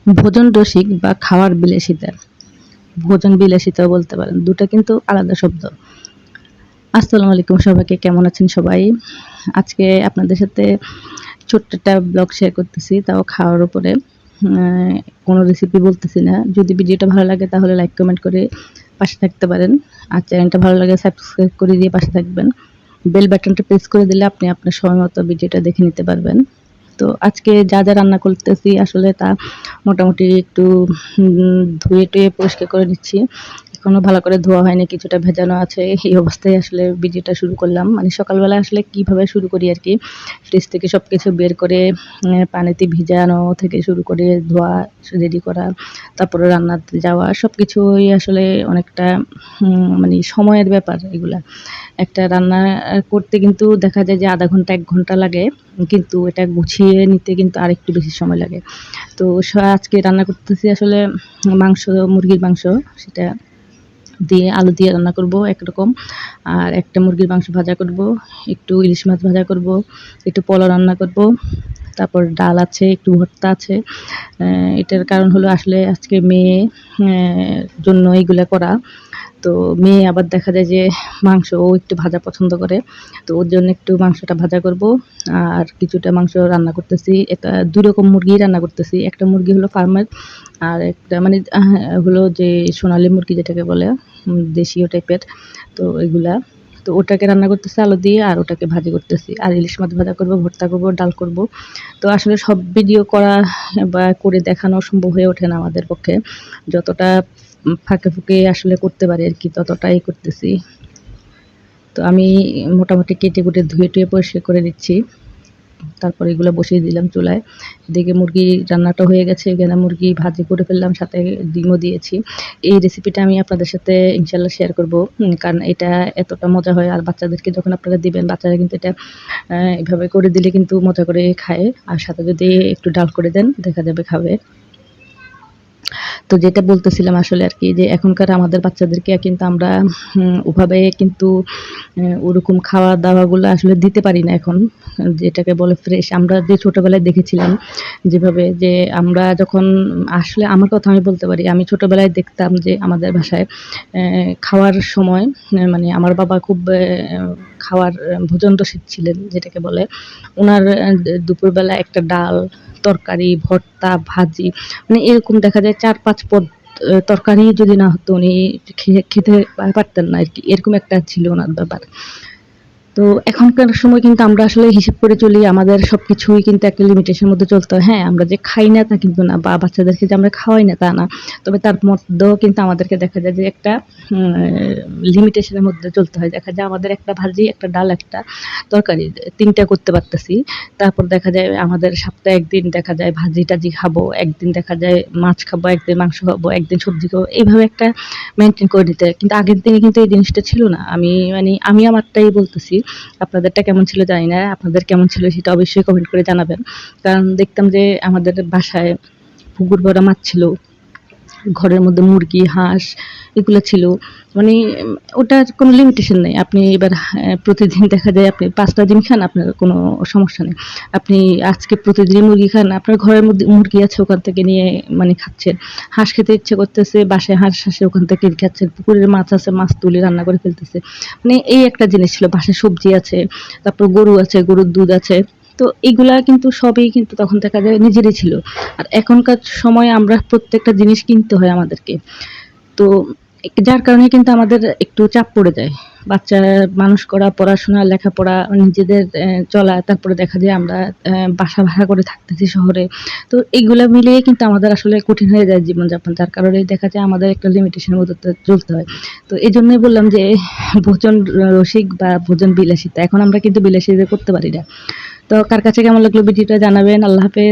ভোজন রসিক বা খাওয়ার বিলাসিতা, ভোজন বিলাসিতাও বলতে পারেন। দুটা কিন্তু আলাদা শব্দ। আসসালামু আলাইকুম সবাইকে, কেমন আছেন সবাই? আজকে আপনাদের সাথে ছোট্ট একটা ব্লগ শেয়ার করতেছি, তাও খাওয়ার উপরে। কোনো রেসিপি বলতেছি না। যদি ভিডিওটা ভালো লাগে তাহলে লাইক কমেন্ট করে পাশে থাকতে পারেন। আর চ্যানেলটা ভালো লাগে সাবস্ক্রাইব করে দিয়ে পাশে থাকবেন। বেল বাটনটা প্রেস করে দিলে আপনি আপনার সময় মতো ভিডিওটা দেখে নিতে পারবেন। তো আজকে যা রান্না করতেছি আসলে তা মোটামুটি একটু ধুয়ে টুয়ে পরিষ্কার করে নিচ্ছি। এখনো ভালো করে ধোয়া হয়নি, কিছুটা ভেজানো আছে। এই অবস্থায় আসলে ভিডিওটা শুরু করলাম। মানে সকালবেলা আসলে কিভাবে শুরু করি আরকি। ফ্রিজ থেকে সবকিছু বের করে পানিতে ভিজানো থেকে শুরু করে ধোয়া, রেডি করা, তারপরে রান্নাতে যাওয়া সবকিছুই আসলে অনেকটা মানে সময়ের ব্যাপার এগুলা। একটা রান্না করতে কিন্তু দেখা যায় যে ০.৫ ঘন্টা ১ ঘন্টা লাগে। কিন্তু এটা গুছিয়ে নিতে কিন্তু আরেকটু বেশি সময় লাগে। তো আজকে রান্না করতেছি আসলে মাংস, মুরগির মাংস। সেটা দিয়ে আলু দিয়ে রান্না করব একরকম। আর একটা মুরগির মাংস ভাজা করব, একটু ইলিশ মাছ ভাজা করব, একটু পোলাও রান্না করব। তারপর ডাল আছে, একটু ভর্তা আছে। এটার কারণ হলো আসলে আজকে মেয়ে জন্য এগুলা করা। তো মেয়ে আবার দেখা যায় যে মাংস ও একটু ভাজা পছন্দ করে। তো ওর জন্য একটু মাংসটা ভাজা করব। আর কিছুটা মাংস রান্না করতেছি। এটা ২ রকম মুরগি রান্না করতেছি। একটা মুরগি হলো ফার্মের, আর একটা মানে হলো যে সোনালী মুরগি যেটাকে বলে, দেশীয় টাইপের। তো এগুলা, তো ওটাকে রান্না করতেছি আলু দিয়ে, আর ওটাকে ভাজি করতেছি। আর ইলিশ মাছ ভাজা করব, ভর্তা করব, ডাল করব। তো আসলে সব ভিডিও করা বা করে দেখানো সম্ভব হয়ে ওঠে না আমাদের পক্ষে। যতটা ফাঁকে ফুঁকে আসলে করতে পারি আরকি, ততটাই করতেছি। তো আমি মোটামুটি কেটে-কুটে ধুয়ে-টুয়ে পরিষ্কার করে নিচ্ছি। তারপর এগুলো বসিয়ে দিলাম চুলায়। এদিকে মুরগি রান্নাটা হয়ে গেছে, এখানে মুরগি ভাজি করে ফেললাম, সাথে ডিমও দিয়েছি। এই রেসিপিটা আমি আপনাদের সাথে ইনশাআল্লাহ শেয়ার করব। কারণ এটা এতটা মজা হয়, আর বাচ্চাদেরকে যখন আপনারা দিবেন, বাচ্চারা কিন্তু এটা এভাবে করে দিলে কিন্তু মজা করে খায়। আর সাথে যদি একটু ডাল করে দেন, দেখা যাবে খাবে। তো যেটা বলতেছিলাম আসলে আরকি, যে এখনকার আমাদের বাচ্চাদেরকে কিন্তু আমরা ওভাবে কিন্তু ওরকম খাওয়া-দাওয়াগুলো আসলে দিতে পারি না এখন। যেটাকে বলে ফ্রেশ। আমরা যে ছোটবেলায় দেখেছিলাম যেভাবে, যে আমরা যখন আসলে আমার কথা আমি বলতে পারি। আমি ছোটবেলায় দেখতাম যে আমাদের বাসায় খাওয়ার সময় মানে আমার বাবা খুব খাওয়ার ভোজন রসিক ছিলেন যেটাকে বলে। উনার দুপুরবেলা একটা ডাল, তরকারি, ভর্তা, ভাজি, মানে এরকম দেখা যায় ৪-৫ পদ তরকারি যদি না হতো উনি খেতে পারতেন না আরকি। এরকম একটা ছিল উনার ব্যাপার। তো এখনকার সময় কিন্তু আমরা আসলে হিসেব করে চলি। আমাদের সবকিছুই কিন্তু একটা লিমিটেশন মধ্যে চলতে হয়। হ্যাঁ, আমরা যে খাই না তা কিন্তু না, বা বাচ্চাদেরকে যে আমরা খাওয়াই না তা না। তবে তার মধ্যেও কিন্তু আমাদেরকে দেখা যায় যে একটা লিমিটেশন এর মধ্যে চলতে হয়। দেখা যায় আমাদের একটা ভাজি, একটা ডাল, একটা তরকারি ৩ টা করতে পারতেছি। তারপর দেখা যায় আমাদের সপ্তাহে ১ দিন দেখা যায় ভাজি-টাজি খাবো, একদিন দেখা যায় মাছ খাবো, একদিন মাংস খাবো, একদিন সবজি খাবো। এইভাবে একটা মেইনটেইন করে নিতে হয়। কিন্তু আগের দিনে কিন্তু এই জিনিসটা ছিল না। আমি আমারটাই বলতেছি। আপনাদেরটা কেমন ছিল জানি না। আপনাদের কেমন ছিল সেটা অবশ্যই কমেন্ট করে জানাবেন। কারণ দেখতাম যে আমাদের বাসায় পুকুর ভরা মাছ ছিল। ঘরের মধ্যে মুরগি, হাঁস এগুলা ছিল। মানে ওটার কোনো লিমিটেশন নাই। আপনি এবার প্রতিদিন দেখা যায় আপনি ৫ টা ডিম খান, আপনার কোনো সমস্যা নেই। আপনি আজকে প্রতিদিনই মুরগি খান, আপনার ঘরের মধ্যে মুরগি আছে, ওখান থেকে নিয়ে মানে খাচ্ছেন। হাঁস খেতে ইচ্ছে করতেছে, বাসায় হাঁস আছে, ওখান থেকে খাচ্ছেন। পুকুরের মাছ আছে, মাছ তুলে রান্না করে ফেলতেছে। মানে এই একটা জিনিস ছিল। বাসায় সবজি আছে, তারপর গরু আছে, গরুর দুধ আছে। তো এগুলা কিন্তু সবই কিন্তু তখন দেখা যায় নিজেরই ছিল। আর এখনকার সময়ে আমরা প্রত্যেকটা জিনিস কিনতে হয় আমাদেরকে। তো যার কারণে কিন্তু আমাদের একটু চাপ পড়ে যায়। বাচ্চা মানুষ করা, পড়াশোনা, লেখাপড়া, নিজেদের চলা, তারপরে দেখা যায় আমরা বাসা ভাড়া করে থাকতেছি শহরে। তো এগুলা মিলিয়ে কিন্তু আমাদের আসলে কঠিন হয়ে যায় জীবনযাপন। যার কারণে দেখা যায় আমাদের একটা লিমিটেশন এর মধ্যে চলতে হয়। তো এজন্যই বললাম যে ভোজন রসিক বা ভোজন বিলাসিতা। এখন আমরা কিন্তু বিলাসিতা করতে পারি না। তো কার কাছে কেমন লাগলো ভিডিওটা জানাবেন। আল্লাহ হাফেজ।